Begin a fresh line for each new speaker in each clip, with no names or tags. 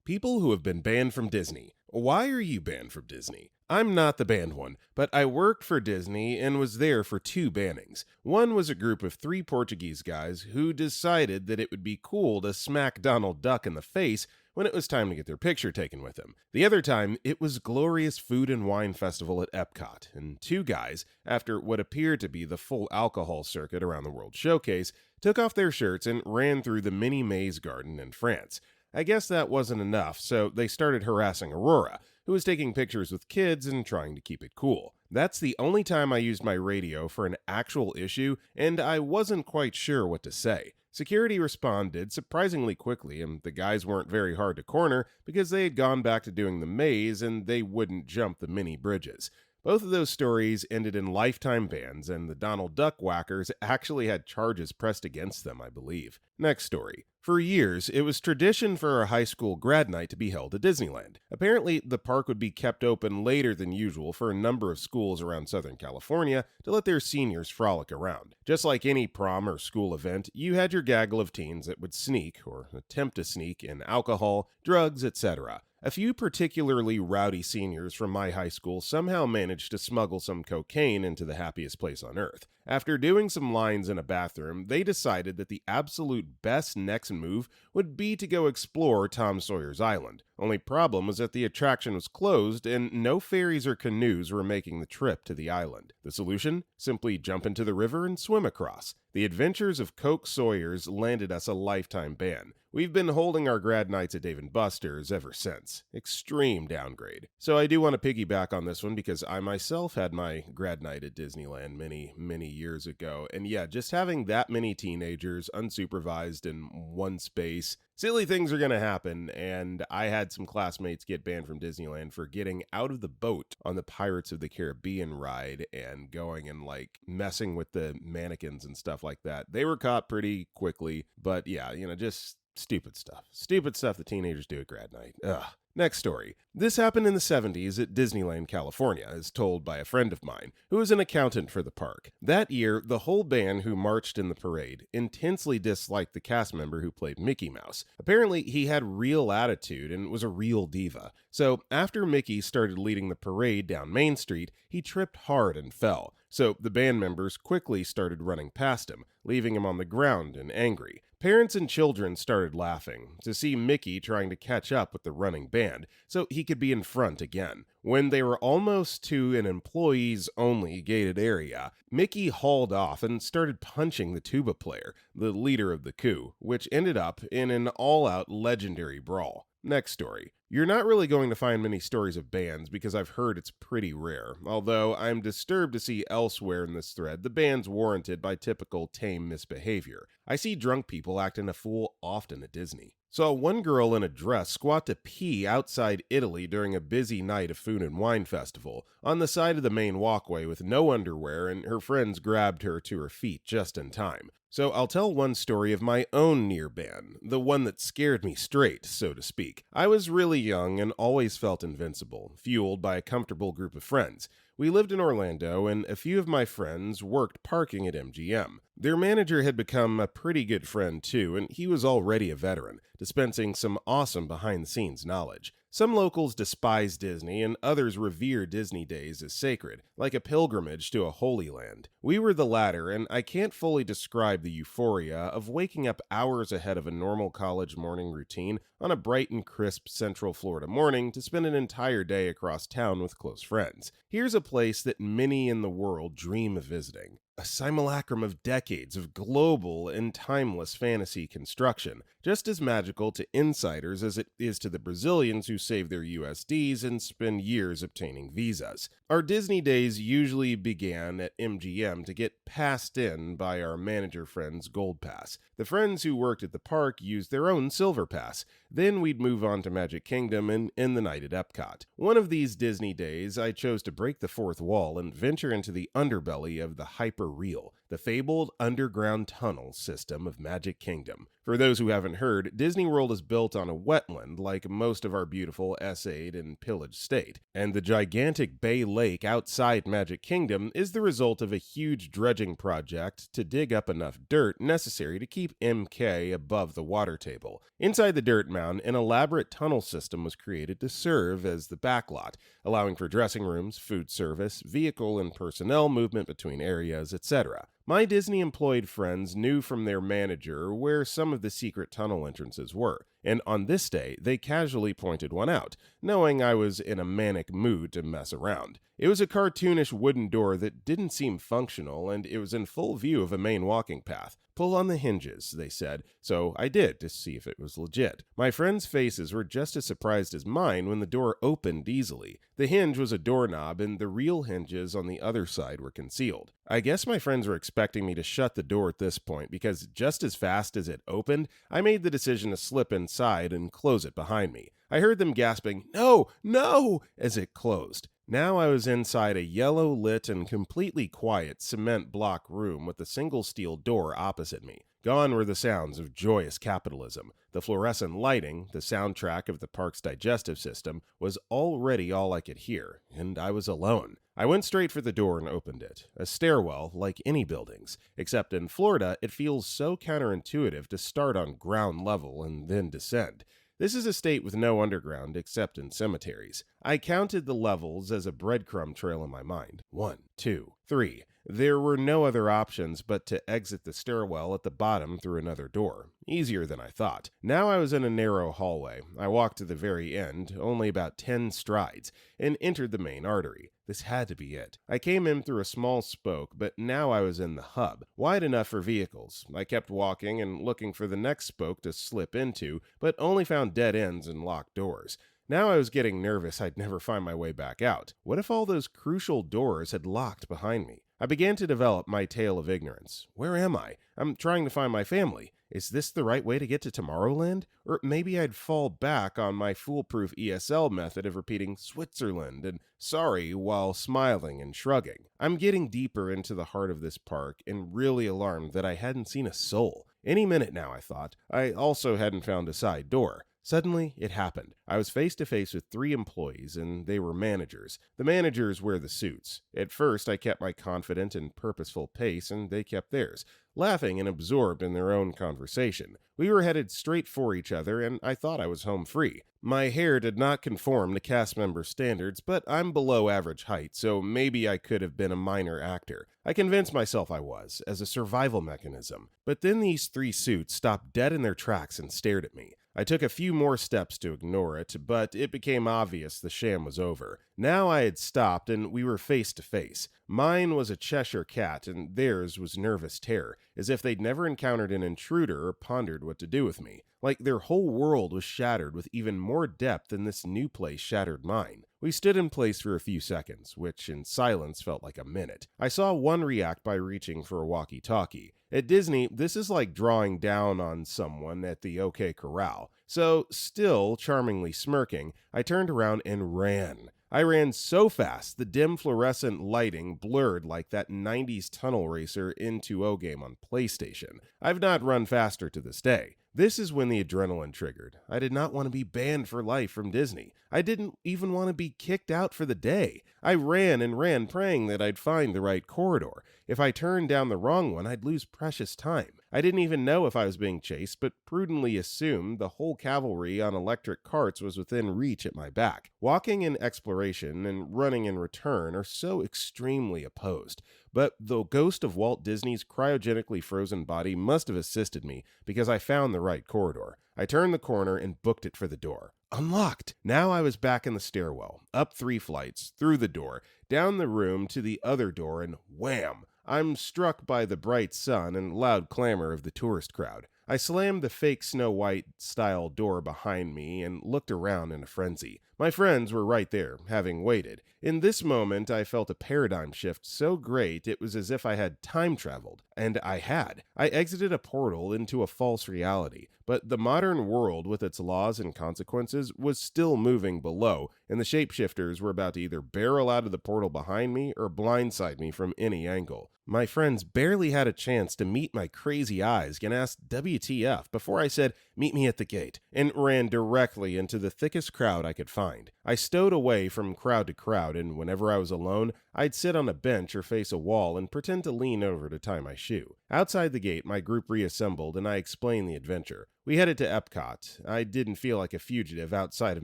People who have been banned from Disney. Why are you banned from Disney? I'm not the banned one, but I worked for Disney and was there for 2 bannings. One was a group of 3 Portuguese guys who decided that it would be cool to smack Donald Duck in the face when it was time to get their picture taken with him. The other time, it was glorious food and wine festival at Epcot, and 2 guys, after what appeared to be the full alcohol circuit around the World Showcase, took off their shirts and ran through the mini maze garden in France. I guess that wasn't enough, so they started harassing Aurora, who was taking pictures with kids and trying to keep it cool. That's the only time I used my radio for an actual issue, and I wasn't quite sure what to say. Security responded surprisingly quickly, and the guys weren't very hard to corner because they had gone back to doing the maze and they wouldn't jump the mini bridges. Both of those stories ended in lifetime bans, and the Donald Duck whackers actually had charges pressed against them, I believe. Next story. For years, it was tradition for a high school grad night to be held at Disneyland. Apparently, the park would be kept open later than usual for a number of schools around Southern California to let their seniors frolic around. Just like any prom or school event, you had your gaggle of teens that would sneak, or attempt to sneak, in alcohol, drugs, etc. A few particularly rowdy seniors from my high school somehow managed to smuggle some cocaine into the happiest place on earth. After doing some lines in a bathroom, they decided that the absolute best next move would be to go explore Tom Sawyer's Island. Only problem was that the attraction was closed and no ferries or canoes were making the trip to the island. The solution? Simply jump into the river and swim across. The adventures of Coke Sawyers landed us a lifetime ban. We've been holding our grad nights at Dave & Buster's ever since. Extreme downgrade. So I do want to piggyback on this one because I myself had my grad night at Disneyland many years ago. And yeah, just having that many teenagers unsupervised in one space, silly things are going to happen, and I had some classmates get banned from Disneyland for getting out of the boat on the Pirates of the Caribbean ride and going and messing with the mannequins and stuff like that. They were caught pretty quickly, but yeah, just stupid stuff. Stupid stuff that teenagers do at grad night. Ugh. Next story. This happened in the 70s at Disneyland, California, as told by a friend of mine, who is an accountant for the park. That year, the whole band who marched in the parade intensely disliked the cast member who played Mickey Mouse. Apparently, he had real attitude and was a real diva. So, after Mickey started leading the parade down Main Street, he tripped hard and fell. So, the band members quickly started running past him, leaving him on the ground and angry. Parents and children started laughing to see Mickey trying to catch up with the running band so he could be in front again. When they were almost to an employees-only gated area, Mickey hauled off and started punching the tuba player, the leader of the coup, which ended up in an all-out legendary brawl. Next story. You're not really going to find many stories of bans because I've heard it's pretty rare, although I'm disturbed to see elsewhere in this thread the bans warranted by typical tame misbehavior. I see drunk people acting a fool often at Disney. Saw one girl in a dress squat to pee outside Italy during a busy night of food and wine festival, on the side of the main walkway with no underwear, and her friends grabbed her to her feet just in time. So I'll tell one story of my own near ban, the one that scared me straight, so to speak. I was really young and always felt invincible, fueled by a comfortable group of friends. We lived in Orlando, and a few of my friends worked parking at MGM. Their manager had become a pretty good friend too, and he was already a veteran, dispensing some awesome behind-the-scenes knowledge. Some locals despise Disney, and others revere Disney days as sacred, like a pilgrimage to a holy land. We were the latter, and I can't fully describe the euphoria of waking up hours ahead of a normal college morning routine on a bright and crisp Central Florida morning to spend an entire day across town with close friends. Here's a place that many in the world dream of visiting. A simulacrum of decades of global and timeless fantasy construction, just as magical to insiders as it is to the Brazilians who save their USDs and spend years obtaining visas. Our Disney days usually began at MGM to get passed in by our manager friends' Gold Pass. The friends who worked at the park used their own Silver Pass. Then we'd move on to Magic Kingdom and end the night at Epcot. One of these Disney days, I chose to break the fourth wall and venture into the underbelly of the hyper-real. the fabled underground tunnel system of Magic Kingdom. For those who haven't heard, Disney World is built on a wetland like most of our beautiful essayed and pillaged state, and the gigantic Bay Lake outside Magic Kingdom is the result of a huge dredging project to dig up enough dirt necessary to keep MK above the water table. Inside the dirt mound, an elaborate tunnel system was created to serve as the backlot, allowing for dressing rooms, food service, vehicle and personnel movement between areas, etc. My Disney-employed friends knew from their manager where some of the secret tunnel entrances were, and on this day, they casually pointed one out, knowing I was in a manic mood to mess around. It was a cartoonish wooden door that didn't seem functional, and it was in full view of a main walking path. Pull on the hinges, they said, so I did to see if it was legit. My friends' faces were just as surprised as mine when the door opened easily. The hinge was a doorknob, and the real hinges on the other side were concealed. I guess my friends were expecting me to shut the door at this point, because just as fast as it opened, I made the decision to slip inside and close it behind me. I heard them gasping, "No, no!" as it closed. Now I was inside a yellow-lit and completely quiet cement block room with a single steel door opposite me. Gone were the sounds of joyous capitalism. The fluorescent lighting, the soundtrack of the park's digestive system, was already all I could hear, and I was alone. I went straight for the door and opened it. A stairwell, like any buildings, except in Florida, it feels so counterintuitive to start on ground level and then descend. This is a state with no underground except in cemeteries. I counted the levels as a breadcrumb trail in my mind. 1, 2, 3. There were no other options but to exit the stairwell at the bottom through another door. Easier than I thought. Now I was in a narrow hallway. I walked to the very end, only about 10 strides, and entered the main artery. This had to be it. I came in through a small spoke, but now I was in the hub, wide enough for vehicles. I kept walking and looking for the next spoke to slip into, but only found dead ends and locked doors. Now I was getting nervous I'd never find my way back out. What if all those crucial doors had locked behind me? I began to develop my tale of ignorance. Where am I? I'm trying to find my family. Is this the right way to get to Tomorrowland? Or maybe I'd fall back on my foolproof ESL method of repeating Switzerland and sorry while smiling and shrugging. I'm getting deeper into the heart of this park and really alarmed that I hadn't seen a soul. Any minute now, I thought. I also hadn't found a side door. Suddenly, it happened. I was face to face with 3 employees, and they were managers. The managers wear the suits. At first, I kept my confident and purposeful pace, and they kept theirs, laughing and absorbed in their own conversation. We were headed straight for each other, and I thought I was home free. My hair did not conform to cast member standards, but I'm below average height, so maybe I could have been a minor actor. I convinced myself I was, as a survival mechanism. But then these 3 suits stopped dead in their tracks and stared at me. I took a few more steps to ignore it, but it became obvious the sham was over. Now I had stopped, and we were face to face. Mine was a Cheshire cat, and theirs was nervous terror, as if they'd never encountered an intruder or pondered what to do with me. Like their whole world was shattered with even more depth than this new place shattered mine. We stood in place for a few seconds, which in silence felt like a minute. I saw one react by reaching for a walkie-talkie. At Disney, this is like drawing down on someone at the OK Corral. So, still charmingly smirking, I turned around and ran. I ran so fast, the dim fluorescent lighting blurred like that 90s tunnel racer into O game on PlayStation. I've not run faster to this day. This is when the adrenaline triggered. I did not want to be banned for life from Disney. I didn't even want to be kicked out for the day. I ran and ran, praying that I'd find the right corridor. If I turned down the wrong one, I'd lose precious time. I didn't even know if I was being chased, but prudently assumed the whole cavalry on electric carts was within reach at my back. Walking in exploration and running in return are so extremely opposed. But the ghost of Walt Disney's cryogenically frozen body must have assisted me because I found the right corridor. I turned the corner and booked it for the door. Unlocked! Now I was back in the stairwell, up 3 flights, through the door, down the room to the other door, and wham! I'm struck by the bright sun and loud clamor of the tourist crowd. I slammed the fake Snow White style door behind me and looked around in a frenzy. My friends were right there, having waited. In this moment, I felt a paradigm shift so great it was as if I had time traveled. And I had. I exited a portal into a false reality. But the modern world, with its laws and consequences, was still moving below, and the shapeshifters were about to either barrel out of the portal behind me or blindside me from any angle. My friends barely had a chance to meet my crazy eyes and asked WTF before I said, "Meet me at the gate," and ran directly into the thickest crowd I could find. I stowed away from crowd to crowd, and whenever I was alone, I'd sit on a bench or face a wall and pretend to lean over to tie my shoe. Outside the gate, my group reassembled, and I explained the adventure. We headed to Epcot. I didn't feel like a fugitive outside of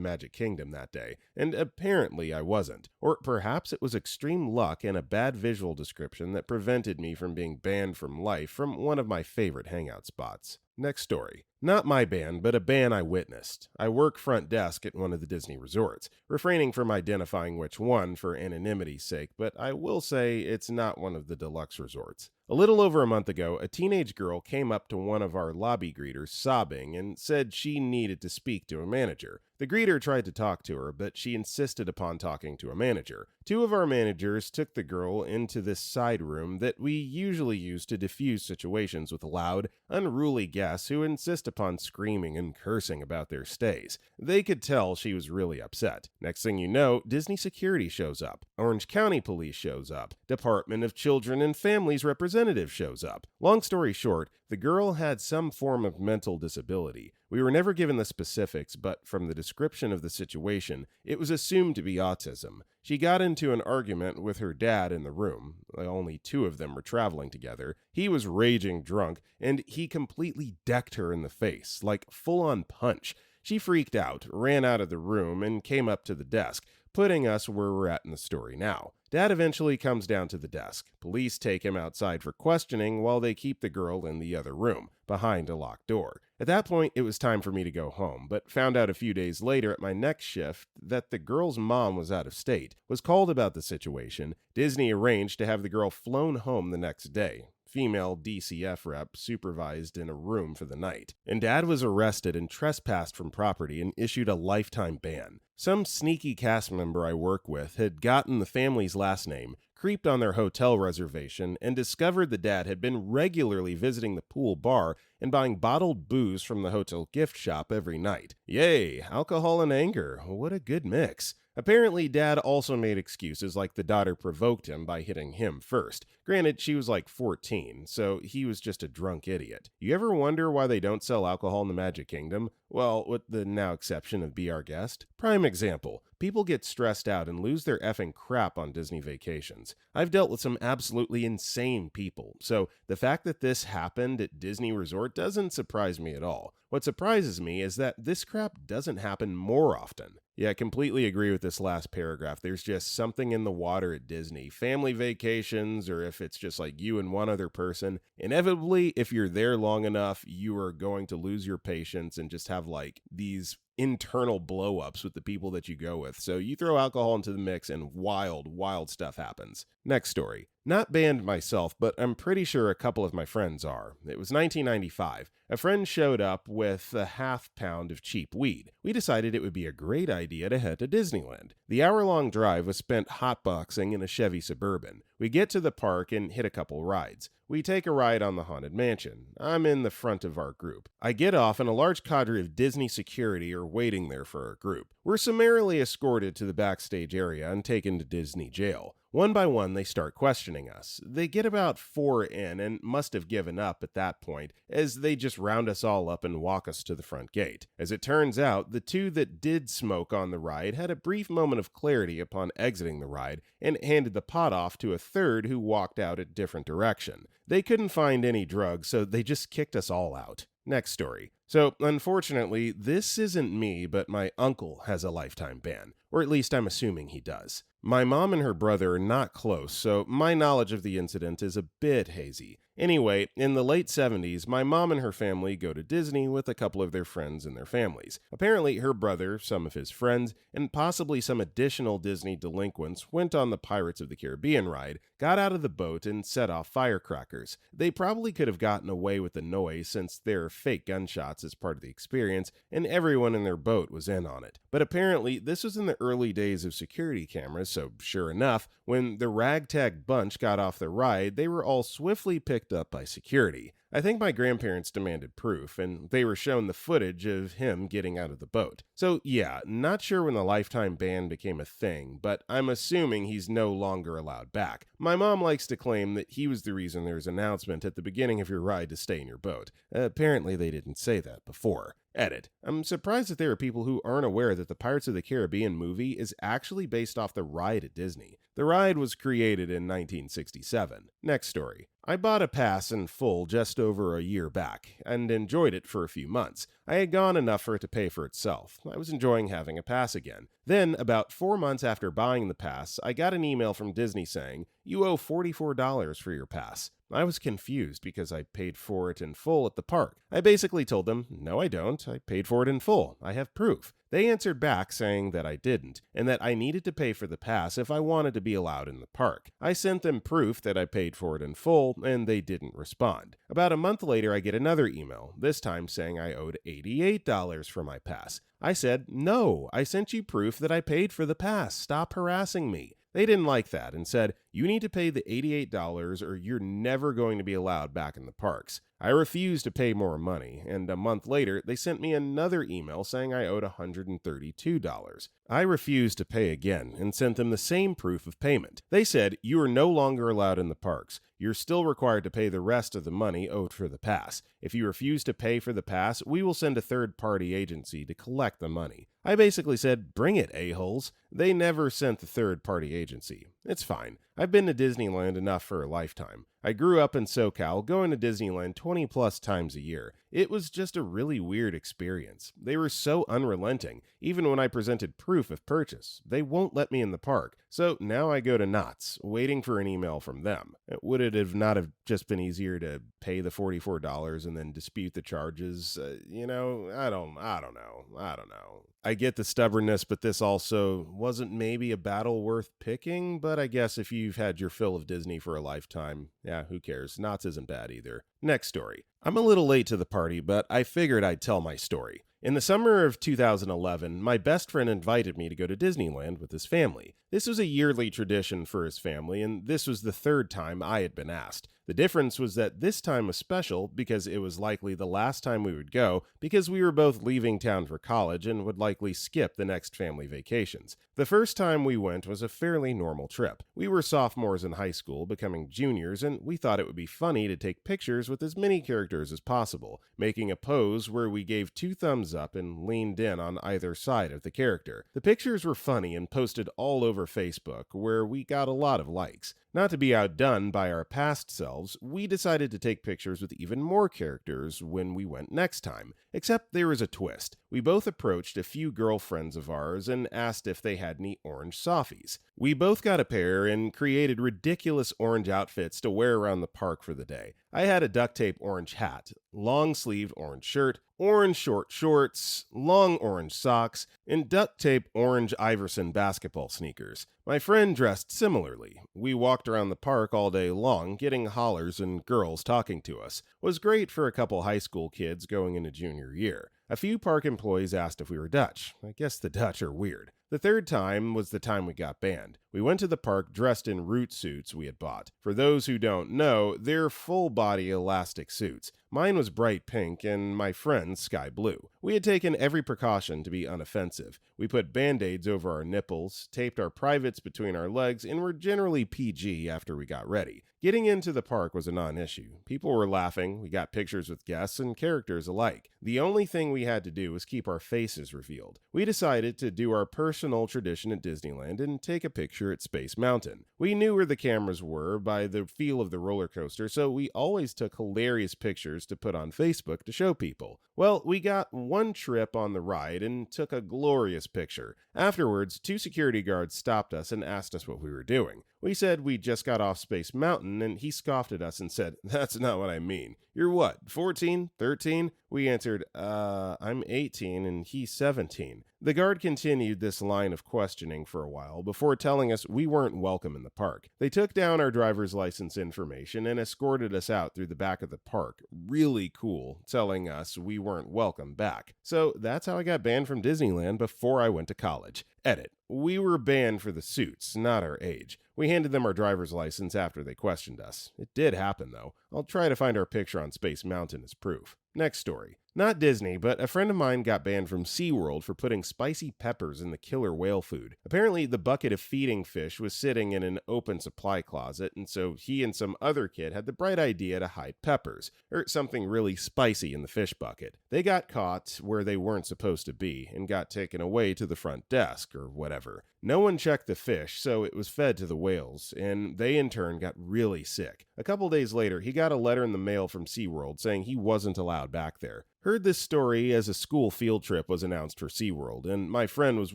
Magic Kingdom that day, and apparently I wasn't. Or perhaps it was extreme luck and a bad visual description that prevented me from being banned from life from one of my favorite hangout spots. Next story. Not my ban, but a ban I witnessed. I work front desk at one of the Disney resorts, refraining from identifying which one for anonymity's sake, but I will say it's not one of the deluxe resorts. A little over a month ago, a teenage girl came up to one of our lobby greeters sobbing and said she needed to speak to a manager. The greeter tried to talk to her, but she insisted upon talking to a manager. Two of our managers took the girl into this side room that we usually use to diffuse situations with loud, unruly guests who insist upon screaming and cursing about their stays. They could tell she was really upset. Next thing you know, Disney security shows up. Orange County Police shows up. Department of Children and Families representative shows up. Long story short, the girl had some form of mental disability. We were never given the specifics, but from the description of the situation, it was assumed to be autism. She got into an argument with her dad in the room. Only two of them were traveling together. He was raging drunk, and he completely decked her in the face, like full-on punch. She freaked out, ran out of the room, and came up to the desk, putting us where we're at in the story now. Dad eventually comes down to the desk. Police take him outside for questioning while they keep the girl in the other room, behind a locked door. At that point, it was time for me to go home, but found out a few days later at my next shift that the girl's mom was out of state, was called about the situation. Disney arranged to have the girl flown home the next day. Female DCF rep supervised in a room for the night, and Dad was arrested and trespassed from property and issued a lifetime ban. Some sneaky cast member I work with had gotten the family's last name, creeped on their hotel reservation, and discovered the dad had been regularly visiting the pool bar and buying bottled booze from the hotel gift shop every night. Yay, alcohol and anger, what a good mix. Apparently, Dad also made excuses like the daughter provoked him by hitting him first. Granted, she was like 14, so he was just a drunk idiot. You ever wonder why they don't sell alcohol in the Magic Kingdom? Well, with the now exception of Be Our Guest. Prime example. People get stressed out and lose their effing crap on Disney vacations. I've dealt with some absolutely insane people, so the fact that this happened at Disney Resort doesn't surprise me at all. What surprises me is that this crap doesn't happen more often. Yeah, I completely agree with this last paragraph. There's just something in the water at Disney. Family vacations, or if it's just like you and one other person, inevitably, if you're there long enough, you are going to lose your patience and just have like these internal blow-ups with the people that you go with. So you throw alcohol into the mix and wild stuff happens. Next story. Not banned myself, but I'm pretty sure a couple of my friends are. It was 1995. A friend showed up with a half-pound of cheap weed. We decided it would be a great idea to head to Disneyland. The hour-long drive was spent hotboxing in a Chevy Suburban. We get to the park and hit a couple rides. We take a ride on the Haunted Mansion. I'm in the front of our group. I get off and a large cadre of Disney security are waiting there for our group. We're summarily escorted to the backstage area and taken to Disney jail. One by one, they start questioning us. They get about 4 in and must have given up at that point, as they just round us all up and walk us to the front gate. As it turns out, the two that did smoke on the ride had a brief moment of clarity upon exiting the ride and handed the pot off to a third who walked out a different direction. They couldn't find any drugs, so they just kicked us all out. Next story. So, unfortunately, this isn't me, but my uncle has a lifetime ban, or at least I'm assuming he does. My mom and her brother are not close, so my knowledge of the incident is a bit hazy. Anyway, in the late 70s, my mom and her family go to Disney with a couple of their friends and their families. Apparently, her brother, some of his friends, and possibly some additional Disney delinquents went on the Pirates of the Caribbean ride, got out of the boat, and set off firecrackers. They probably could have gotten away with the noise since there are fake gunshots as part of the experience, and everyone in their boat was in on it. But apparently, this was in the early days of security cameras, so sure enough, when the ragtag bunch got off the ride, they were all swiftly picked up by security. I think my grandparents demanded proof, and they were shown the footage of him getting out of the boat. So yeah, not sure when the lifetime ban became a thing, but I'm assuming he's no longer allowed back. My mom likes to claim that he was the reason there was an announcement at the beginning of your ride to stay in your boat. Apparently they didn't say that before. Edit. I'm surprised that there are people who aren't aware that the Pirates of the Caribbean movie is actually based off the ride at Disney. The ride was created in 1967. Next story. I bought a pass in full just over a year back, and enjoyed it for a few months. I had gone enough for it to pay for itself. I was enjoying having a pass again. Then, about 4 months after buying the pass, I got an email from Disney saying, "You owe $44 for your pass." I was confused because I paid for it in full at the park. I basically told them, "No, I don't. I paid for it in full. I have proof." They answered back saying that I didn't, and that I needed to pay for the pass if I wanted to be allowed in the park. I sent them proof that I paid for it in full, and they didn't respond. About a month later, I get another email, this time saying I owed $88 for my pass. I said, "No, I sent you proof that I paid for the pass. Stop harassing me." They didn't like that and said, "You need to pay the $88 or you're never going to be allowed back in the parks." I refused to pay more money, and a month later, they sent me another email saying I owed $132. I refused to pay again and sent them the same proof of payment. They said, "You are no longer allowed in the parks. You're still required to pay the rest of the money owed for the pass. If you refuse to pay for the pass, we will send a third-party agency to collect the money." I basically said, "Bring it, a-holes." They never sent the third-party agency. It's fine. I've been to Disneyland enough for a lifetime. I grew up in SoCal, going to Disneyland 20 plus times a year. It was just a really weird experience. They were so unrelenting, even when I presented proof of purchase. They won't let me in the park, so now I go to Knott's, waiting for an email from them. Would it have not have just been easier to pay the $44 and then dispute the charges? I don't know. I get the stubbornness, but this also wasn't maybe a battle worth picking, but I guess if you've had your fill of Disney for a lifetime, yeah, who cares? Knott's isn't bad either. Next story. I'm a little late to the party, but I figured I'd tell my story. In the summer of 2011, my best friend invited me to go to Disneyland with his family. This was a yearly tradition for his family, and this was the third time I had been asked. The difference was that this time was special because it was likely the last time we would go because we were both leaving town for college and would likely skip the next family vacations. The first time we went was a fairly normal trip. We were sophomores in high school, becoming juniors, and we thought it would be funny to take pictures with as many characters as possible, making a pose where we gave 2 thumbs up and leaned in on either side of the character. The pictures were funny and posted all over Facebook, where we got a lot of likes. Not to be outdone by our past selves, we decided to take pictures with even more characters when we went next time. Except there was a twist. We both approached a few girlfriends of ours and asked if they had any orange softies. We both got a pair and created ridiculous orange outfits to wear around the park for the day. I had a duct tape orange hat, long-sleeved orange shirt, orange short shorts, long orange socks, and duct tape orange Iverson basketball sneakers. My friend dressed similarly. We walked around the park all day long, getting hollers and girls talking to us. Was great for a couple high school kids going into junior year. A few park employees asked if we were Dutch. I guess the Dutch are weird. The third time was the time we got banned. We went to the park dressed in root suits we had bought. For those who don't know, they're full-body elastic suits. Mine was bright pink and my friend's sky blue. We had taken every precaution to be unoffensive. We put band-aids over our nipples, taped our privates between our legs, and were generally PG after we got ready. Getting into the park was a non-issue. People were laughing, we got pictures with guests and characters alike. The only thing we had to do was keep our faces revealed. We decided to do our personal tradition at Disneyland and take a picture at Space Mountain. We knew where the cameras were by the feel of the roller coaster, so we always took hilarious pictures pictures to put on Facebook to show people. Well, we got one trip on the ride and took a glorious picture. Afterwards, 2 security guards stopped us and asked us what we were doing. We said we just got off Space Mountain, and he scoffed at us and said, "That's not what I mean. You're what, 14? 13? We answered, I'm 18 and he's 17. The guard continued this line of questioning for a while before telling us we weren't welcome in the park. They took down our driver's license information and escorted us out through the back of the park. Really cool, telling us we weren't welcome back. So that's how I got banned from Disneyland before I went to college. Edit. We were banned for the suits, not our age. We handed them our driver's license after they questioned us. It did happen, though. I'll try to find our picture on Space Mountain as proof. Next story. Not Disney, but a friend of mine got banned from SeaWorld for putting spicy peppers in the killer whale food. Apparently, the bucket of feeding fish was sitting in an open supply closet, and so he and some other kid had the bright idea to hide peppers, or something really spicy in the fish bucket. They got caught where they weren't supposed to be, and got taken away to the front desk, or whatever. No one checked the fish, so it was fed to the whales, and they in turn got really sick. A couple days later, he got a letter in the mail from SeaWorld saying he wasn't allowed back there. Heard this story as a school field trip was announced for SeaWorld, and my friend was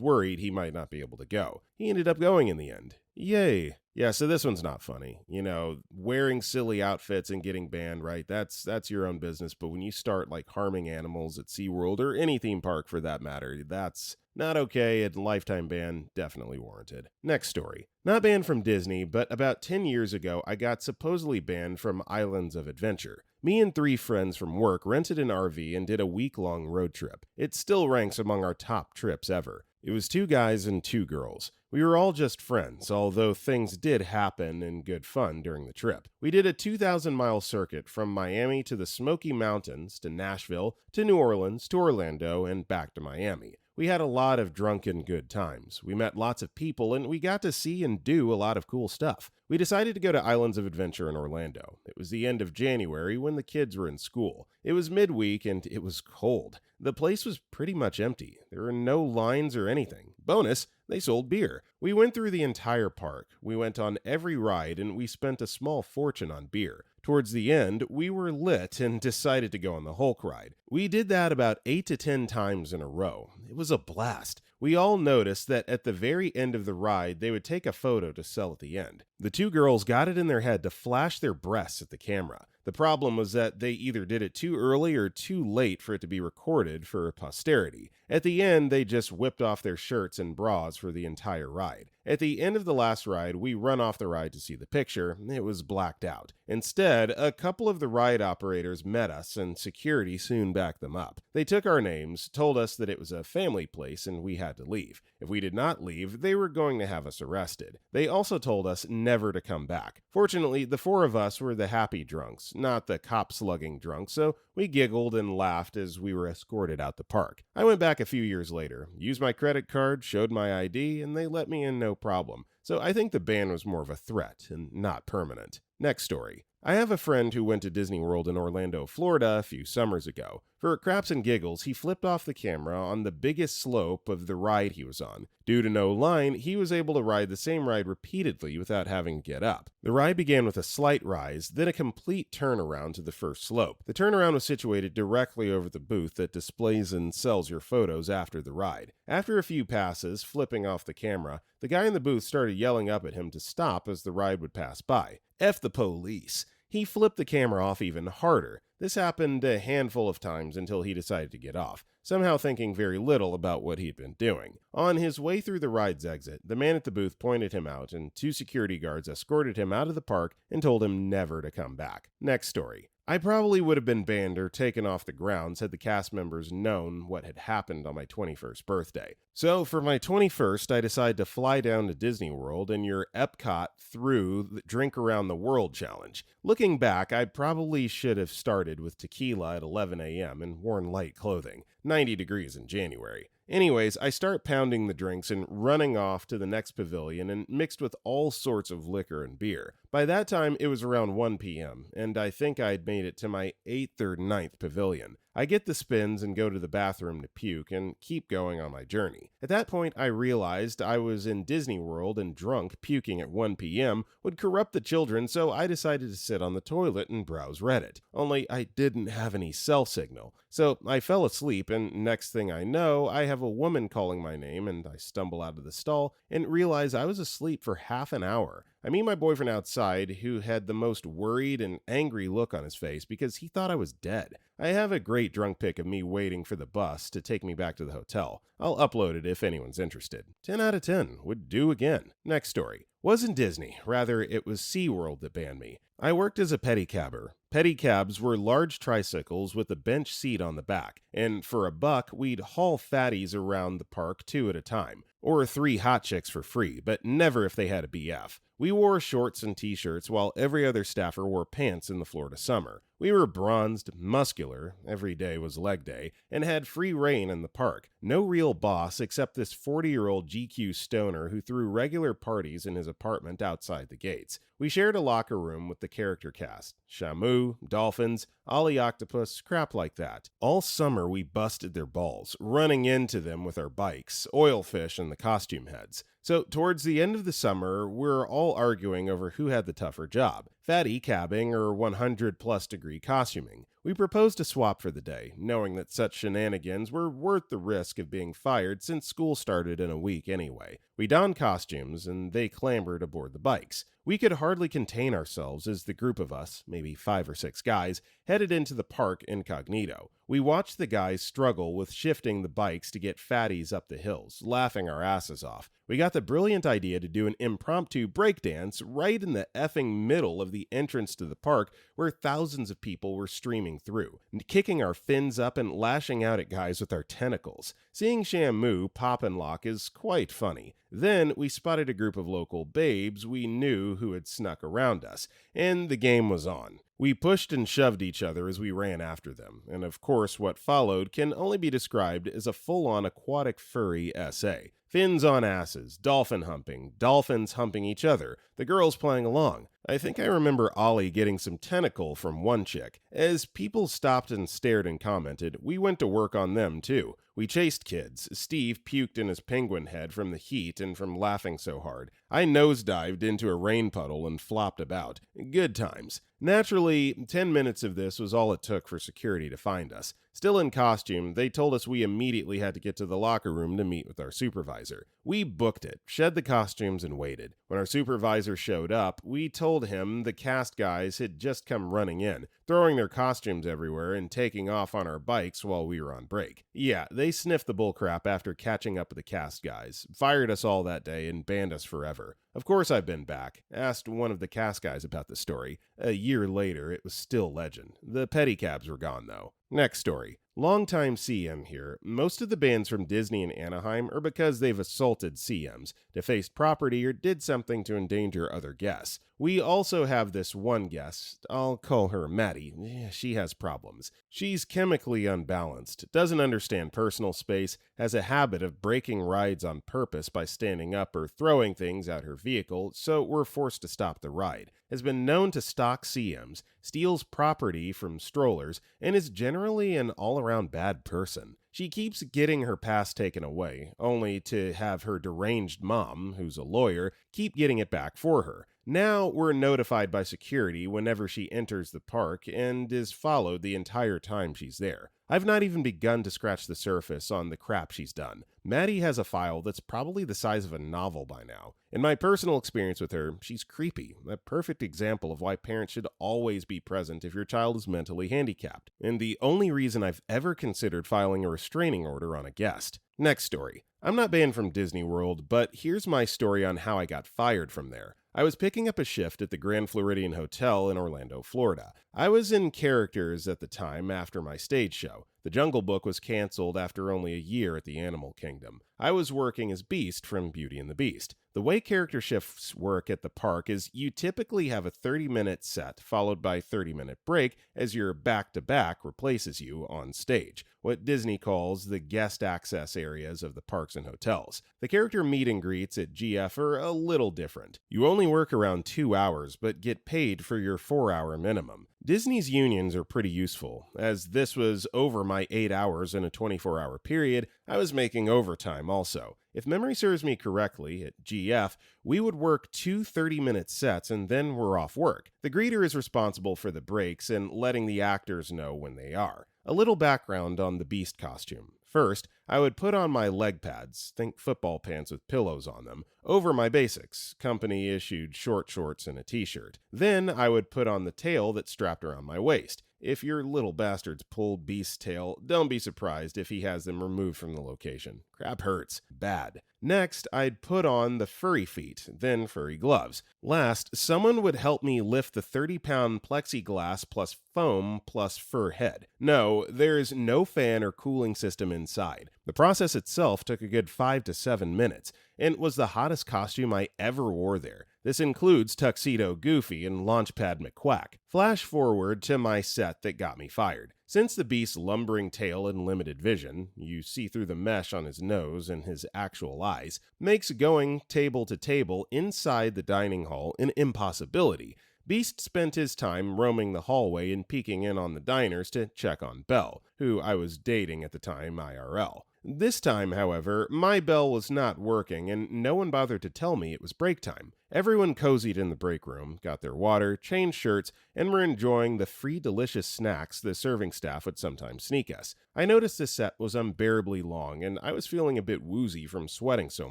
worried he might not be able to go. He ended up going in the end. Yay. Yeah, so this one's not funny. You know, wearing silly outfits and getting banned, right? That's your own business, but when you start like harming animals at SeaWorld or any theme park for that matter, that's not okay, and lifetime ban definitely warranted. Next story. Not banned from Disney, but about 10 years ago, I got supposedly banned from Islands of Adventure. Me and 3 friends from work rented an RV and did a week-long road trip. It still ranks among our top trips ever. It was 2 guys and 2 girls. We were all just friends, although things did happen in good fun during the trip. We did a 2,000-mile circuit from Miami to the Smoky Mountains, to Nashville, to New Orleans, to Orlando, and back to Miami. We had a lot of drunken good times. We met lots of people, and we got to see and do a lot of cool stuff. We decided to go to Islands of Adventure in Orlando. It was the end of January when the kids were in school. It was midweek, and it was cold. The place was pretty much empty. There were no lines or anything. Bonus, they sold beer. We went through the entire park. We went on every ride, and we spent a small fortune on beer. Towards the end, we were lit and decided to go on the Hulk ride. We did that about 8 to 10 times in a row. It was a blast. We all noticed that at the very end of the ride, they would take a photo to sell at the end. The 2 girls got it in their head to flash their breasts at the camera. The problem was that they either did it too early or too late for it to be recorded for posterity. At the end, they just whipped off their shirts and bras for the entire ride. At the end of the last ride, we run off the ride to see the picture. It was blacked out. Instead, a couple of the ride operators met us, and security soon backed them up. They took our names, told us that it was a family place, and we had to leave. If we did not leave, they were going to have us arrested. They also told us never to come back. Fortunately, the 4 of us were the happy drunks, not the cop-slugging drunks, so we giggled and laughed as we were escorted out the park. I went back a few years later, used my credit card, showed my ID, and they let me in no problem. So I think the ban was more of a threat and not permanent. Next story. I have a friend who went to Disney World in Orlando, Florida a few summers ago. For craps and giggles, he flipped off the camera on the biggest slope of the ride he was on. Due to no line, he was able to ride the same ride repeatedly without having to get up. The ride began with a slight rise, then a complete turnaround to the first slope. The turnaround was situated directly over the booth that displays and sells your photos after the ride. After a few passes, flipping off the camera, the guy in the booth started yelling up at him to stop as the ride would pass by. F the police. He flipped the camera off even harder. This happened a handful of times until he decided to get off, somehow thinking very little about what he'd been doing. On his way through the ride's exit, the man at the booth pointed him out, and 2 security guards escorted him out of the park and told him never to come back. Next story. I probably would have been banned or taken off the grounds had the cast members known what had happened on my 21st birthday. So for my 21st, I decided to fly down to Disney World and your Epcot through the Drink Around the World challenge. Looking back, I probably should have started with tequila at 11 a.m. and worn light clothing, 90 degrees in January. Anyways, I start pounding the drinks and running off to the next pavilion and mixed with all sorts of liquor and beer. By that time, it was around 1 p.m., and I think I'd made it to my 8th or ninth pavilion. I get the spins and go to the bathroom to puke and keep going on my journey. At that point, I realized I was in Disney World and drunk puking at 1 p.m. would corrupt the children, so I decided to sit on the toilet and browse Reddit. Only I didn't have any cell signal. So I fell asleep, and next thing I know, I have a woman calling my name, and I stumble out of the stall and realize I was asleep for half an hour. I meet my boyfriend outside, who had the most worried and angry look on his face because he thought I was dead. I have a great drunk pic of me waiting for the bus to take me back to the hotel. I'll upload it if anyone's interested. 10 out of 10. Would do again. Next story. Wasn't Disney. Rather, it was SeaWorld that banned me. I worked as a pedicabber. Pedicabs were large tricycles with a bench seat on the back, and for $1, we'd haul fatties around the park 2 at a time, or 3 hot chicks for free, but never if they had a BF. We wore shorts and t-shirts while every other staffer wore pants in the Florida summer. We were bronzed, muscular, every day was leg day, and had free reign in the park. No real boss except this 40-year-old GQ stoner who threw regular parties in his apartment outside the gates. We shared a locker room with the character cast. Shamu, dolphins, Ollie Octopus, crap like that. All summer we busted their balls, running into them with our bikes, oilfish, and the costume heads. So towards the end of the summer, we're all arguing over who had the tougher job, fatty cabbing or 100-plus degree costuming. We proposed a swap for the day, knowing that such shenanigans were worth the risk of being fired since school started in a week anyway. We donned costumes, and they clambered aboard the bikes. We could hardly contain ourselves as the group of us, maybe 5 or 6 guys, headed into the park incognito. We watched the guys struggle with shifting the bikes to get fatties up the hills, laughing our asses off. We got the brilliant idea to do an impromptu breakdance right in the effing middle of the entrance to the park where thousands of people were streaming through, kicking our fins up and lashing out at guys with our tentacles. Seeing Shamu pop and lock is quite funny. Then we spotted a group of local babes we knew who had snuck around us, and the game was on. We pushed and shoved each other as we ran after them, and of course what followed can only be described as a full-on aquatic furry essay. Fins on asses, dolphin humping, dolphins humping each other, the girls playing along. I think I remember Ollie getting some tentacle from one chick. As people stopped and stared and commented, we went to work on them too. We chased kids. Steve puked in his penguin head from the heat and from laughing so hard. I nosedived into a rain puddle and flopped about. Good times. Naturally, 10 minutes of this was all it took for security to find us. Still in costume, they told us we immediately had to get to the locker room to meet with our supervisor. We booked it, shed the costumes, and waited. When our supervisor showed up, we told him the cast guys had just come running in, throwing their costumes everywhere and taking off on our bikes while we were on break. Yeah, they sniffed the bullcrap after catching up with the cast guys, fired us all that day, and banned us forever. Of course I've been back. Asked one of the cast guys about the story. A year later, it was still legend. The pedicabs were gone, though. Next story. Longtime CM here. Most of the bans from Disney and Anaheim are because they've assaulted CMs, defaced property, or did something to endanger other guests. We also have this one guest. I'll call her Maddie. She has problems. She's chemically unbalanced, doesn't understand personal space, has a habit of breaking rides on purpose by standing up or throwing things out her vehicle, so we're forced to stop the ride. Has been known to stalk CMs, steals property from strollers, and is generally an all-around bad person. She keeps getting her pass taken away, only to have her deranged mom, who's a lawyer, keep getting it back for her. Now we're notified by security whenever she enters the park and is followed the entire time she's there. I've not even begun to scratch the surface on the crap she's done. Maddie has a file that's probably the size of a novel by now. In my personal experience with her, she's creepy, a perfect example of why parents should always be present if your child is mentally handicapped, and the only reason I've ever considered filing a restraining order on a guest. Next story. I'm not banned from Disney World, but here's my story on how I got fired from there. I was picking up a shift at the Grand Floridian Hotel in Orlando, Florida. I was in characters at the time after my stage show. The Jungle Book was canceled after only a year at the Animal Kingdom. I was working as Beast from Beauty and the Beast. The way character shifts work at the park is you typically have a 30-minute set followed by a 30-minute break as your back-to-back replaces you on stage, what Disney calls the guest access areas of the parks and hotels. The character meet and greets at GF are a little different. You only work around 2 hours but get paid for your 4-hour minimum. Disney's unions are pretty useful. As this was over my 8 hours in a 24-hour period, I was making overtime also. If memory serves me correctly, at GF, we would work 2 30-minute sets and then we're off work. The greeter is responsible for the breaks and letting the actors know when they are. A little background on the Beast costume. First, I would put on my leg pads, think football pants with pillows on them, over my basics, company-issued short shorts and a t-shirt. Then I would put on the tail that's strapped around my waist. If your little bastards pulled Beast's tail, don't be surprised if he has them removed from the location. Crap hurts. Bad. Next, I'd put on the furry feet, then furry gloves. Last, someone would help me lift the 30-pound plexiglass plus foam plus fur head. No, there's no fan or cooling system inside. The process itself took a good 5 to 7 minutes, and was the hottest costume I ever wore there. This includes Tuxedo Goofy and Launchpad McQuack. Flash forward to my set that got me fired. Since the Beast's lumbering tail and limited vision, you see through the mesh on his nose and his actual eyes, makes going table to table inside the dining hall an impossibility, Beast spent his time roaming the hallway and peeking in on the diners to check on Belle, who I was dating at the time IRL. This time, however, my bell was not working and no one bothered to tell me it was break time. Everyone cozied in the break room, got their water, changed shirts, and were enjoying the free delicious snacks the serving staff would sometimes sneak us. I noticed the set was unbearably long and I was feeling a bit woozy from sweating so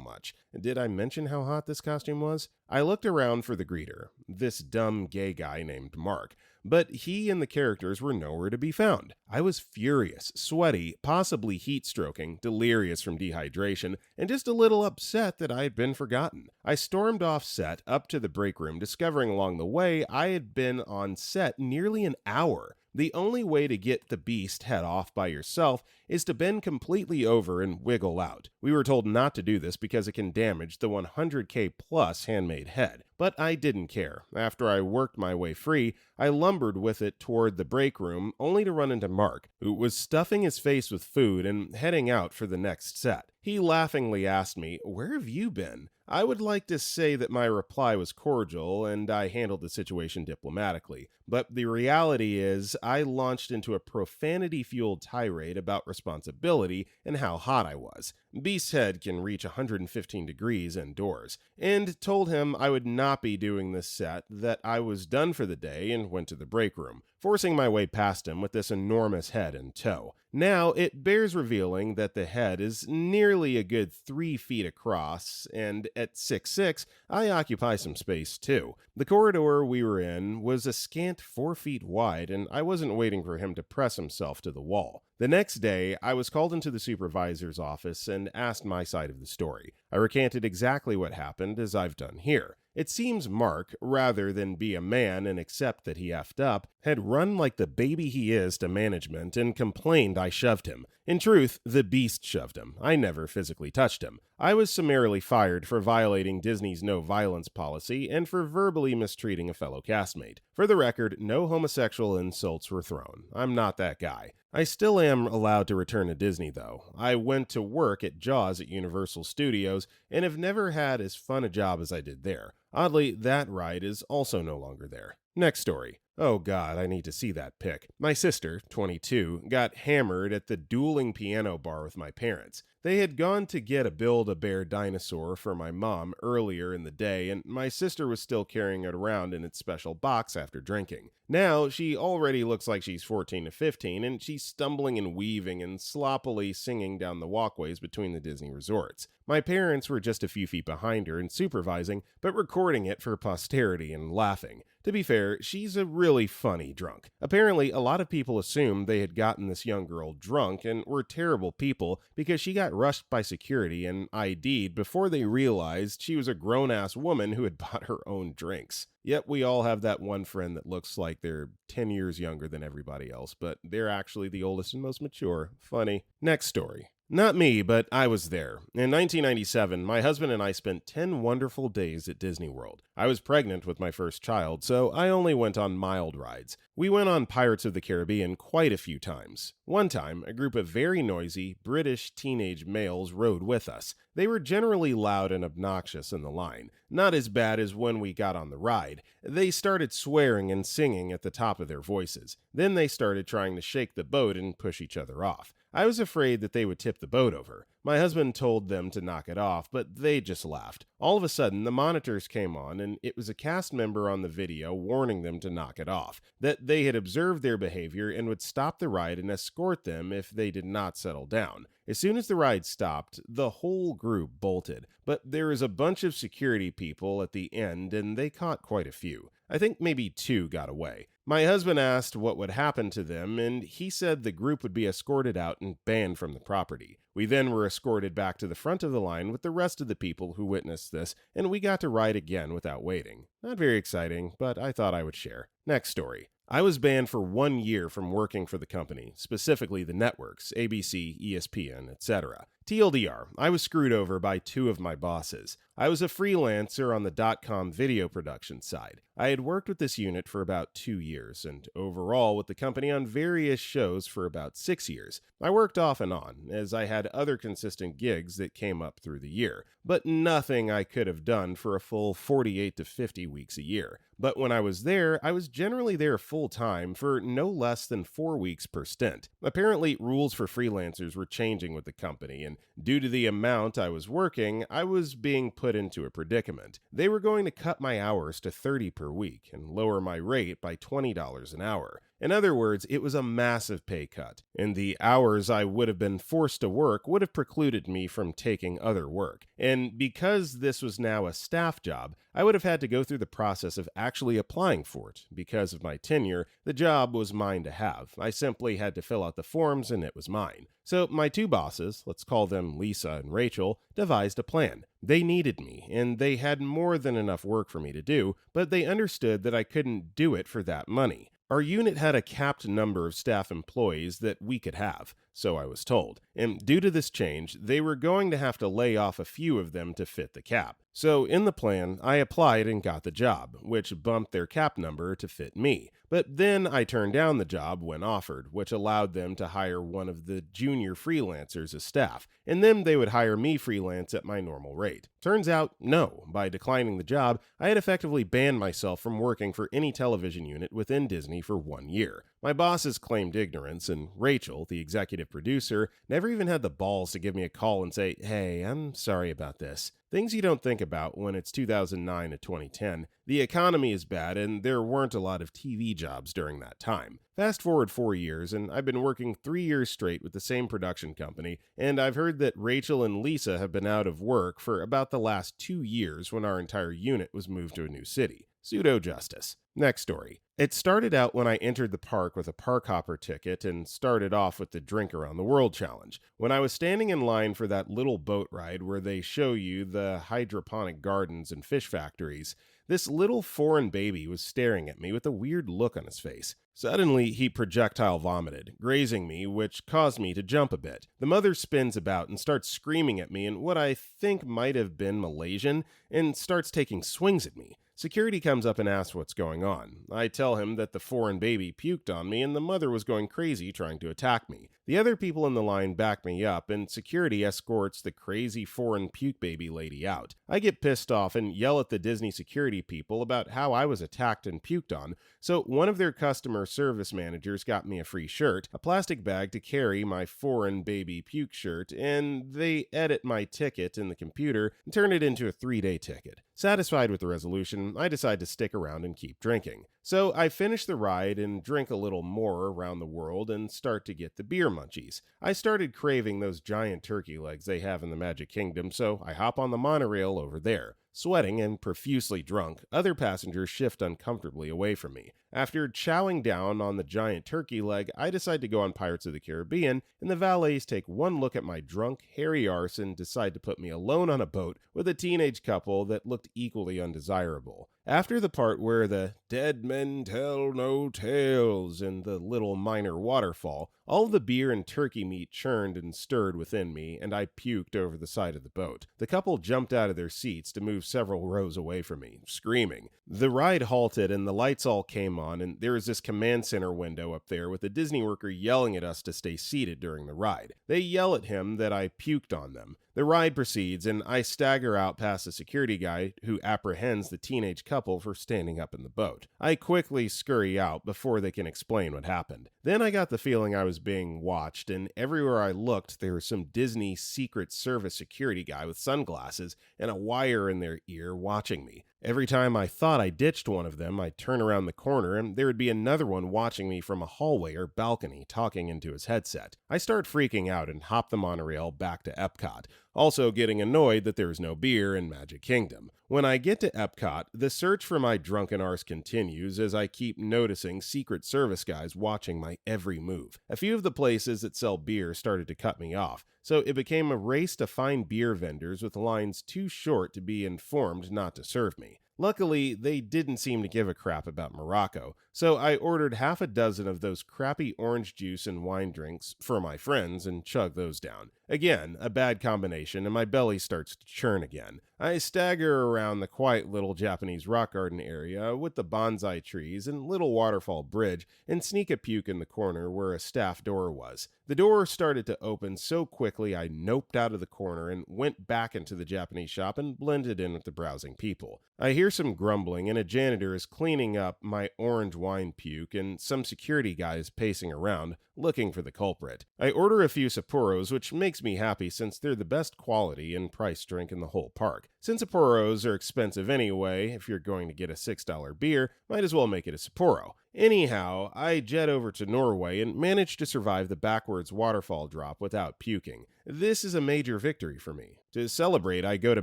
much. Did I mention how hot this costume was? I looked around for the greeter, this dumb gay guy named Mark, but he and the characters were nowhere to be found. I was furious, sweaty, possibly heat-stroking, delirious from dehydration, and just a little upset that I had been forgotten. I stormed off set up to the break room, discovering along the way I had been on set nearly an hour. The only way to get the Beast head off by yourself is to bend completely over and wiggle out. We were told not to do this because it can damage the 100K plus handmade head, but I didn't care. After I worked my way free, I lumbered with it toward the break room, only to run into Mark, who was stuffing his face with food and heading out for the next set. He laughingly asked me, "Where have you been?" I would like to say that my reply was cordial and I handled the situation diplomatically, but the reality is I launched into a profanity-fueled tirade about responsibility and how hot I was. Beast's head can reach 115 degrees indoors, and told him I would not be doing this set, that I was done for the day and went to the break room, forcing my way past him with this enormous head in tow. Now, it bears revealing that the head is nearly a good 3 feet across, and at 6'6", I occupy some space too. The corridor we were in was a scant 4 feet wide, and I wasn't waiting for him to press himself to the wall. The next day, I was called into the supervisor's office and asked my side of the story. I recanted exactly what happened, as I've done here. It seems Mark, rather than be a man and accept that he effed up, had run like the baby he is to management and complained I shoved him. In truth, the Beast shoved him. I never physically touched him. I was summarily fired for violating Disney's no violence policy and for verbally mistreating a fellow castmate. For the record, no homosexual insults were thrown. I'm not that guy. I still am allowed to return to Disney, though. I went to work at Jaws at Universal Studios and have never had as fun a job as I did there. Oddly, that ride is also no longer there. Next story. Oh god, I need to see that pic. My sister, 22, got hammered at the dueling piano bar with my parents. They had gone to get a Build-A-Bear dinosaur for my mom earlier in the day, and my sister was still carrying it around in its special box after drinking. Now, she already looks like she's 14 to 15, and she's stumbling and weaving and sloppily singing down the walkways between the Disney resorts. My parents were just a few feet behind her and supervising, but recording it for posterity and laughing. To be fair, she's a really funny drunk. Apparently, a lot of people assumed they had gotten this young girl drunk and were terrible people because she got rushed by security and ID'd before they realized she was a grown-ass woman who had bought her own drinks. Yet we all have that one friend that looks like they're 10 years younger than everybody else, but they're actually the oldest and most mature. Funny. Next story. Not me, but I was there. In 1997, my husband and I spent 10 wonderful days at Disney World. I was pregnant with my first child, so I only went on mild rides. We went on Pirates of the Caribbean quite a few times. One time, a group of very noisy, British teenage males rode with us. They were generally loud and obnoxious in the line, not as bad as when we got on the ride. They started swearing and singing at the top of their voices. Then they started trying to shake the boat and push each other off. I was afraid that they would tip the boat over. My husband told them to knock it off, but they just laughed. All of a sudden, the monitors came on, and it was a cast member on the video warning them to knock it off, that they had observed their behavior and would stop the ride and escort them if they did not settle down. As soon as the ride stopped, the whole group bolted, but there was a bunch of security people at the end, and they caught quite a few. I think maybe 2 got away. My husband asked what would happen to them, and he said the group would be escorted out and banned from the property. We then were escorted back to the front of the line with the rest of the people who witnessed this, and we got to ride again without waiting. Not very exciting, but I thought I would share. Next story. I was banned for 1 year from working for the company, specifically the networks, ABC, ESPN, etc. TLDR, I was screwed over by 2 of my bosses. I was a freelancer on the .com video production side. I had worked with this unit for about 2 years, and overall with the company on various shows for about 6 years. I worked off and on, as I had other consistent gigs that came up through the year, but nothing I could have done for a full 48 to 50 weeks a year. But when I was there, I was generally there full-time for no less than 4 weeks per stint. Apparently, rules for freelancers were changing with the company, and due to the amount I was working, I was being put into a predicament. They were going to cut my hours to 30 per week and lower my rate by $20 an hour. In other words, it was a massive pay cut, and the hours I would have been forced to work would have precluded me from taking other work. And because this was now a staff job, I would have had to go through the process of actually applying for it. Because of my tenure, the job was mine to have. I simply had to fill out the forms and it was mine. So my 2 bosses, let's call them Lisa and Rachel, devised a plan. They needed me, and they had more than enough work for me to do, but they understood that I couldn't do it for that money. Our unit had a capped number of staff employees that we could have, so I was told, and due to this change, they were going to have to lay off a few of them to fit the cap. So in the plan, I applied and got the job, which bumped their cap number to fit me. But then I turned down the job when offered, which allowed them to hire one of the junior freelancers as staff, and then they would hire me freelance at my normal rate. Turns out, no. By declining the job, I had effectively banned myself from working for any television unit within Disney for 1 year. My bosses claimed ignorance, and Rachel, the executive producer, never even had the balls to give me a call and say, "Hey, I'm sorry about this." Things you don't think about when it's 2009 to 2010. The economy is bad, and there weren't a lot of TV jobs during that time. Fast forward 4 years, and I've been working 3 years straight with the same production company, and I've heard that Rachel and Lisa have been out of work for about the last 2 years when our entire unit was moved to a new city. Pseudo-justice. Next story. It started out when I entered the park with a park hopper ticket and started off with the Drink Around the World challenge. When I was standing in line for that little boat ride where they show you the hydroponic gardens and fish factories, this little foreign baby was staring at me with a weird look on his face. Suddenly, he projectile vomited, grazing me, which caused me to jump a bit. The mother spins about and starts screaming at me in what I think might have been Malaysian, and starts taking swings at me. Security comes up and asks what's going on. I tell him that the foreign baby puked on me and the mother was going crazy trying to attack me. The other people in the line back me up, and security escorts the crazy foreign puke baby lady out. I get pissed off and yell at the Disney security people about how I was attacked and puked on, so one of their customer service managers got me a free shirt, a plastic bag to carry my foreign baby puke shirt, and they edit my ticket in the computer and turn it into a 3-day ticket. Satisfied with the resolution, I decide to stick around and keep drinking. So I finish the ride and drink a little more around the world and start to get the beer munchies. I started craving those giant turkey legs they have in the Magic Kingdom, so I hop on the monorail over there. Sweating and profusely drunk, other passengers shift uncomfortably away from me. After chowing down on the giant turkey leg, I decide to go on Pirates of the Caribbean, and the valets take one look at my drunk, hairy arse and decide to put me alone on a boat with a teenage couple that looked equally undesirable. After the part where the dead men tell no tales and the little minor waterfall, all the beer and turkey meat churned and stirred within me, and I puked over the side of the boat. The couple jumped out of their seats to move several rows away from me, screaming. The ride halted and the lights all came on, and there was this command center window up there with a Disney worker yelling at us to stay seated during the ride. They yell at him that I puked on them. The ride proceeds, and I stagger out past the security guy who apprehends the teenage couple for standing up in the boat. I quickly scurry out before they can explain what happened. Then I got the feeling I was being watched, and everywhere I looked, there was some Disney Secret Service security guy with sunglasses and a wire in their ear watching me. Every time I thought I ditched one of them, I'd turn around the corner and there would be another one watching me from a hallway or balcony talking into his headset. I start freaking out and hop the monorail back to Epcot, also getting annoyed that there is no beer in Magic Kingdom. When I get to Epcot, the search for my drunken arse continues as I keep noticing Secret Service guys watching my every move. A few of the places that sell beer started to cut me off, so it became a race to find beer vendors with lines too short to be informed not to serve me. Luckily, they didn't seem to give a crap about Morocco, so I ordered half a dozen of those crappy orange juice and wine drinks for my friends and chugged those down. Again, a bad combination, and my belly starts to churn again. I stagger around the quiet little Japanese rock garden area with the bonsai trees and little waterfall bridge and sneak a puke in the corner where a staff door was. The door started to open so quickly I noped out of the corner and went back into the Japanese shop and blended in with the browsing people. I hear some grumbling and a janitor is cleaning up my orange wine puke and some security guys pacing around looking for the culprit. I order a few Sapporos, which makes me happy since they're the best quality and price drink in the whole park. Since Sapporos are expensive anyway, if you're going to get a $6 beer, might as well make it a Sapporo. Anyhow, I jet over to Norway and manage to survive the backwards waterfall drop without puking. This is a major victory for me. To celebrate, I go to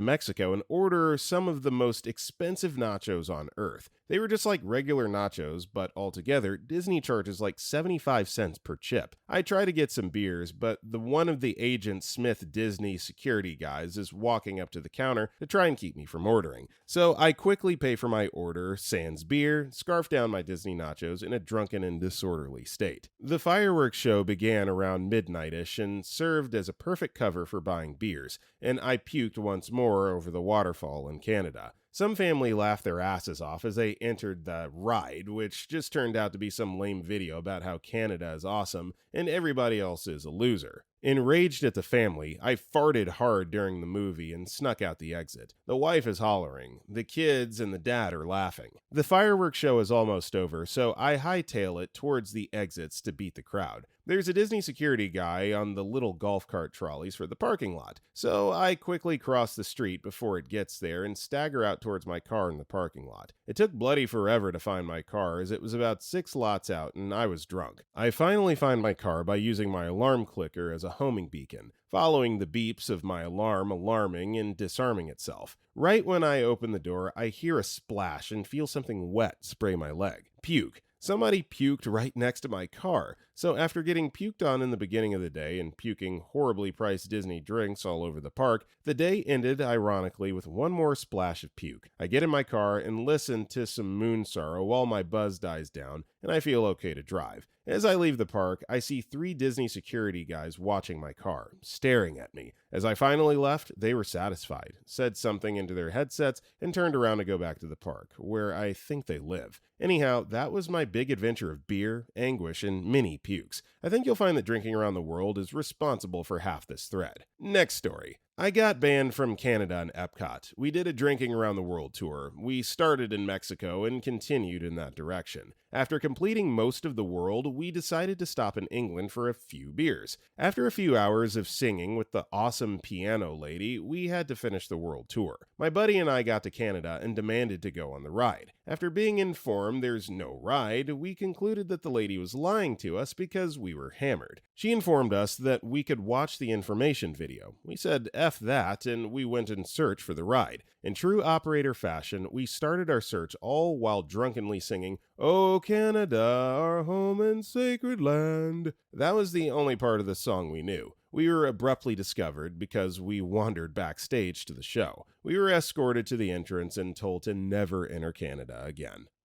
Mexico and order some of the most expensive nachos on earth. They were just like regular nachos, but altogether, Disney charges like 75 cents per chip. I try to get some beers, but one of the Agent Smith Disney security guys is walking up to the counter to try and keep me from ordering. So I quickly pay for my order, sans beer, scarf down my Disney nachos in a drunken and disorderly state. The fireworks show began around midnight-ish and served as a perfect cover for buying beers, and I puked once more over the waterfall in Canada. Some family laughed their asses off as they entered the ride, which just turned out to be some lame video about how Canada is awesome and everybody else is a loser. Enraged at the family, I farted hard during the movie and snuck out the exit. The wife is hollering. The kids and the dad are laughing. The fireworks show is almost over, so I hightail it towards the exits to beat the crowd. There's a Disney security guy on the little golf cart trolleys for the parking lot, so I quickly cross the street before it gets there and stagger out towards my car in the parking lot. It took bloody forever to find my car as it was about 6 lots out and I was drunk. I finally find my car by using my alarm clicker as a homing beacon, following the beeps of my alarm alarming and disarming itself. Right when I open the door, I hear a splash and feel something wet spray my leg. Puke. Somebody puked right next to my car, so after getting puked on in the beginning of the day and puking horribly priced Disney drinks all over the park, the day ended ironically with one more splash of puke. I get in my car and listen to some Moon Sorrow while my buzz dies down, and I feel okay to drive. As I leave the park, I see 3 Disney security guys watching my car, staring at me. As I finally left, they were satisfied, said something into their headsets, and turned around to go back to the park, where I think they live. Anyhow, that was my big adventure of beer, anguish, and mini pukes. I think you'll find that drinking around the world is responsible for half this thread. Next story. I got banned from Canada and Epcot. We did a drinking around the world tour. We started in Mexico and continued in that direction. After completing most of the world, we decided to stop in England for a few beers. After a few hours of singing with the awesome piano lady, we had to finish the world tour. My buddy and I got to Canada and demanded to go on the ride. After being informed there's no ride, we concluded that the lady was lying to us because we were hammered. She informed us that we could watch the information video. We said, F that, and we went in search for the ride. In true operator fashion, we started our search all while drunkenly singing, "Oh Canada, our home and sacred land." That was the only part of the song we knew. We were abruptly discovered because we wandered backstage to the show. We were escorted to the entrance and told to never enter Canada again.